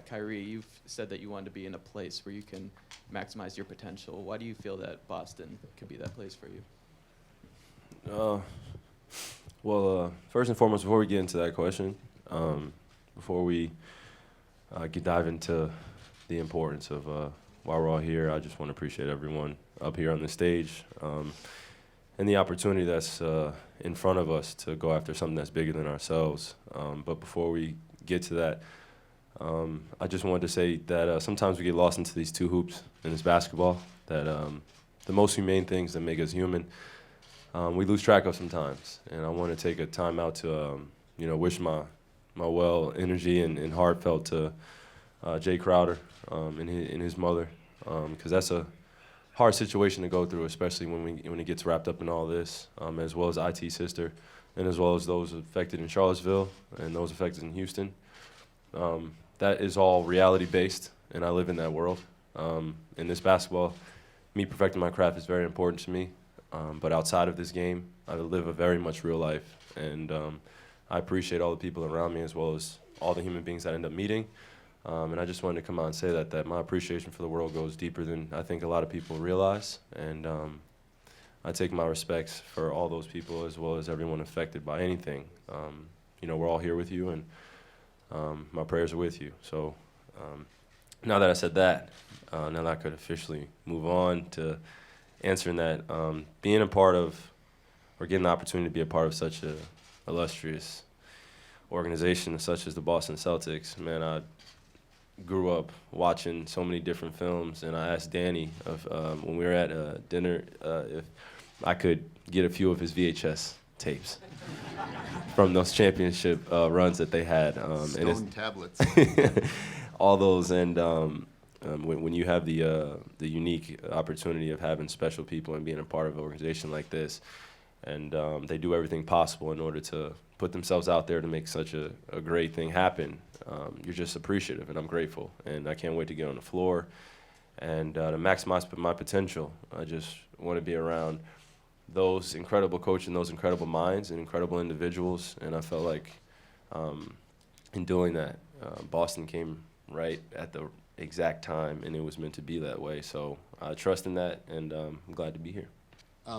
Kyrie, you've said that you want to be in a place where you can maximize your potential. Why do you feel that Boston could be that place for you? First and foremost, before we get into that question, before we dive into the importance of why we're all here, I just want to appreciate everyone up here on the stage and the opportunity that's in front of us to go after something that's bigger than ourselves. But before we get to that, I just wanted to say that sometimes we get lost into these two hoops in this basketball, that the most humane things that make us human, we lose track of sometimes. And I want to take a time out to wish my well energy and heartfelt to Jay Crowder and his mother, because that's a hard situation to go through, especially when it gets wrapped up in all this, as well as IT's sister, and as well as those affected in Charlottesville and those affected in Houston. That is all reality-based, and I live in that world. In this basketball, me perfecting my craft is very important to me, but outside of this game, I live a very much real life, and I appreciate all the people around me as well as all the human beings I end up meeting. And I just wanted to come out and say that my appreciation for the world goes deeper than I think a lot of people realize. And I take my respects for all those people as well as everyone affected by anything. We're all here with you, and my prayers are with you. So now that I said that, now that I could officially move on to answering that, being a part of, or getting the opportunity to be a part of such a illustrious organization such as the Boston Celtics, man, I grew up watching so many different films, and I asked Danny when we were at dinner if I could get a few of his VHS tapes from those championship runs that they had. Stone tablets. All those, and when you have the unique opportunity of having special people and being a part of an organization like this, and they do everything possible in order to put themselves out there to make such a great thing happen, you're just appreciative, and I'm grateful. And I can't wait to get on the floor and to maximize my potential. I just want to be around those incredible coaches and those incredible minds and incredible individuals. And I felt like in doing that, Boston came right at the exact time, and it was meant to be that way. So I trust in that, and I'm glad to be here.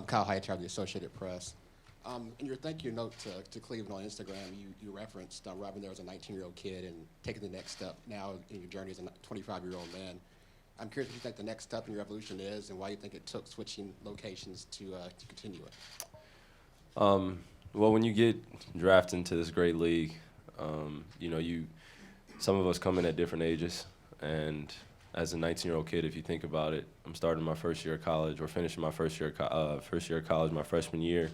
Kyle Hightower of the Associated Press. In your thank you note to Cleveland on Instagram, you referenced arriving there as a 19-year-old kid and taking the next step now in your journey as a 25-year-old man. I'm curious what you think the next step in your evolution is, and why you think it took switching locations to continue it. Well, when you get drafted into this great league, some of us come in at different ages, and as a 19-year-old kid, if you think about it, I'm starting my first year of college, or finishing my first year of college, my freshman year,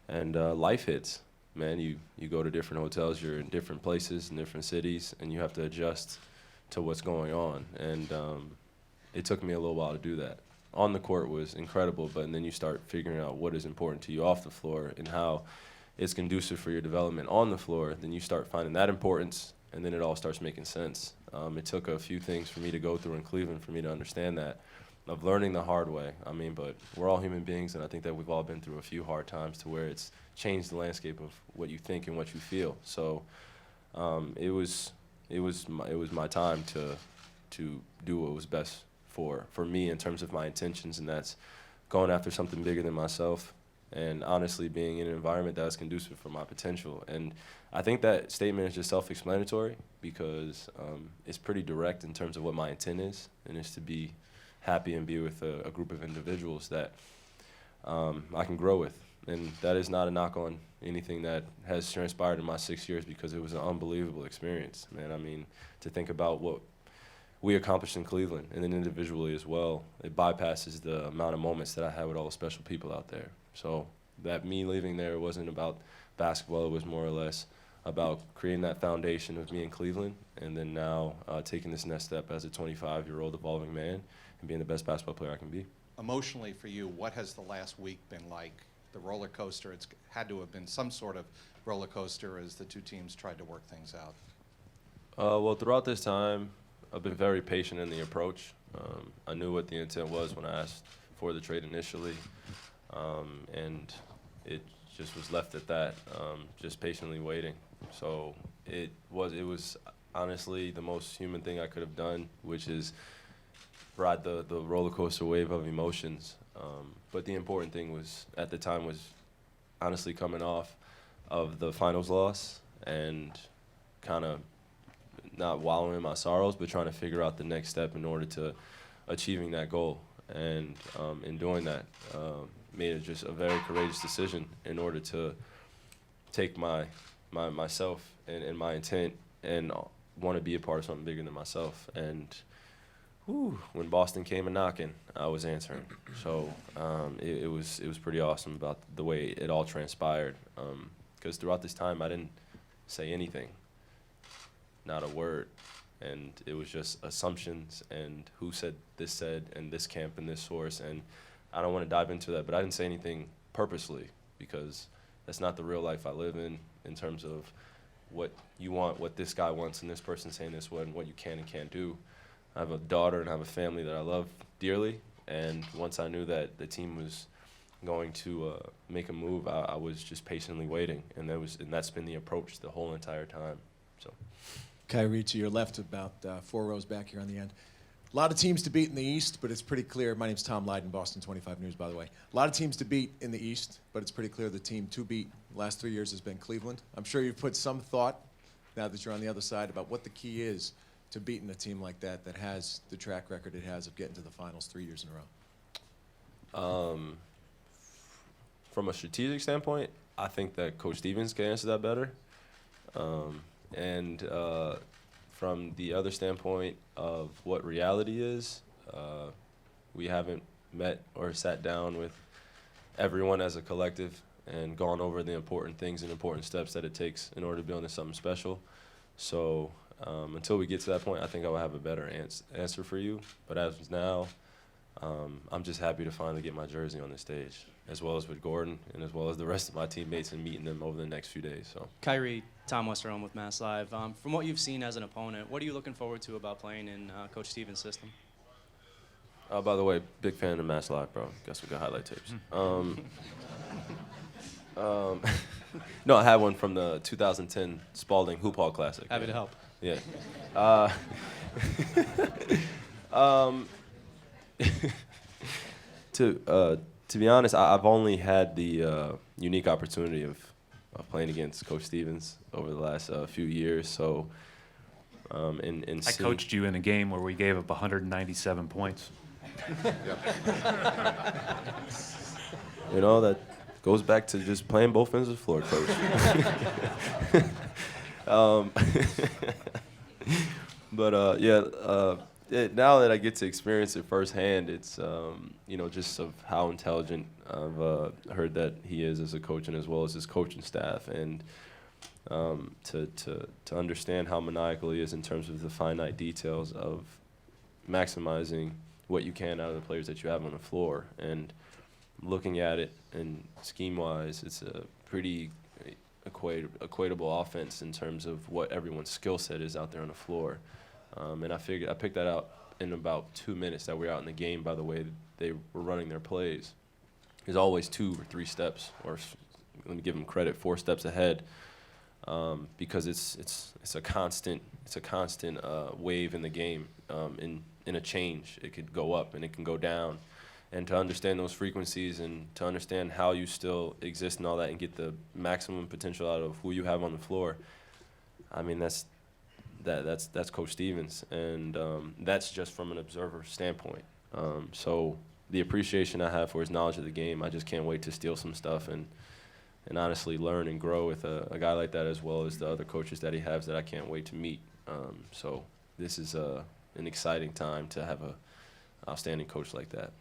and life hits. Man, you go to different hotels, you're in different places, in different cities, and you have to adjust to what's going on. And it took me a little while to do that. On the court was incredible, but then you start figuring out what is important to you off the floor and how it's conducive for your development on the floor. Then you start finding that importance, and then it all starts making sense. It took a few things for me to go through in Cleveland for me to understand that, of learning the hard way. But we're all human beings, and I think that we've all been through a few hard times to where it's changed the landscape of what you think and what you feel. So it was my time to do what was best for me in terms of my intentions, and that's going after something bigger than myself, and honestly being in an environment that's conducive for my potential. And I think that statement is just self-explanatory, because it's pretty direct in terms of what my intent is, and it's to be happy and be with a group of individuals that I can grow with. And that is not a knock on anything that has transpired in my 6 years, because it was an unbelievable experience, man. To think about what we accomplished in Cleveland, and then individually as well, it bypasses the amount of moments that I had with all the special people out there. So that me leaving there wasn't about basketball, it was more or less about creating that foundation of me in Cleveland, and then now taking this next step as a 25-year-old evolving man and being the best basketball player I can be. Emotionally for you, what has the last week been like? The roller coaster, it's had to have been some sort of roller coaster as the two teams tried to work things out. Well, throughout this time, I've been very patient in the approach. I knew what the intent was when I asked for the trade initially, and it just was left at that, just patiently waiting. So it was honestly the most human thing I could have done, which is ride the roller coaster wave of emotions. But the important thing was, at the time, was honestly coming off of the finals loss and kind of not wallowing in my sorrows, but trying to figure out the next step in order to achieving that goal. And in doing that, made it just a very courageous decision in order to take myself and my intent and want to be a part of something bigger than myself. And when Boston came a knocking, I was answering. So it was pretty awesome about the way it all transpired. Because throughout this time, I didn't say anything, not a word. And it was just assumptions and who said, and this camp and this source. And I don't want to dive into that, but I didn't say anything purposely because that's not the real life I live in terms of what you want, what this guy wants, and this person saying this one, what you can and can't do. I have a daughter and I have a family that I love dearly. And once I knew that the team was going to make a move, I was just patiently waiting. And that's been the approach the whole entire time. So. Kyrie, to your left, about 4 rows back here on the end. A lot of teams to beat in the East, but it's pretty clear. My name's Tom Lydon, Boston 25 News, by the way. A lot of teams to beat in the East, but it's pretty clear the team to beat the last 3 years has been Cleveland. I'm sure you've put some thought, now that you're on the other side, about what the key is to beating a team like that has the track record it has of getting to the finals 3 years in a row. From a strategic standpoint, I think that Coach Stevens can answer that better. And from the other standpoint of what reality is, we haven't met or sat down with everyone as a collective and gone over the important things and important steps that it takes in order to build into something special. So until we get to that point, I think I will have a better answer for you. But as of now, I'm just happy to finally get my jersey on the stage, as well as with Gordon and as well as the rest of my teammates, and meeting them over the next few days. So, Kyrie, Tom Westerholm with Mass Live. From what you've seen as an opponent, what are you looking forward to about playing in Coach Stevens' system? by the way, big fan of Mass Live, bro. Guess we got highlight tapes. No, I had one from the 2010 Spalding Hoop Hall Classic. Happy to help. Yeah. To be honest, I've only had the unique opportunity of playing against Coach Stevens over the last few years. So, I coached you in a game where we gave up 197 points. You know, that goes back to just playing both ends of the floor, Coach. Now that I get to experience it firsthand, it's just of how intelligent I've heard that he is as a coach, and as well as his coaching staff, and to understand how maniacal he is in terms of the finite details of maximizing what you can out of the players that you have on the floor. And looking at it and scheme-wise, it's a pretty equatable offense in terms of what everyone's skill set is out there on the floor. And I picked that out in about 2 minutes that we were out in the game by the way they were running their plays. There's always 2 or 3 steps, or let me give them credit, 4 steps ahead, because it's a constant wave in the game. In a change, it could go up and it can go down. And to understand those frequencies and to understand how you still exist and all that and get the maximum potential out of who you have on the floor, I mean, that's Coach Stevens. And that's just from an observer standpoint. So the appreciation I have for his knowledge of the game, I just can't wait to steal some stuff and honestly learn and grow with a guy like that, as well as the other coaches that he has that I can't wait to meet. So this is an exciting time to have an outstanding coach like that.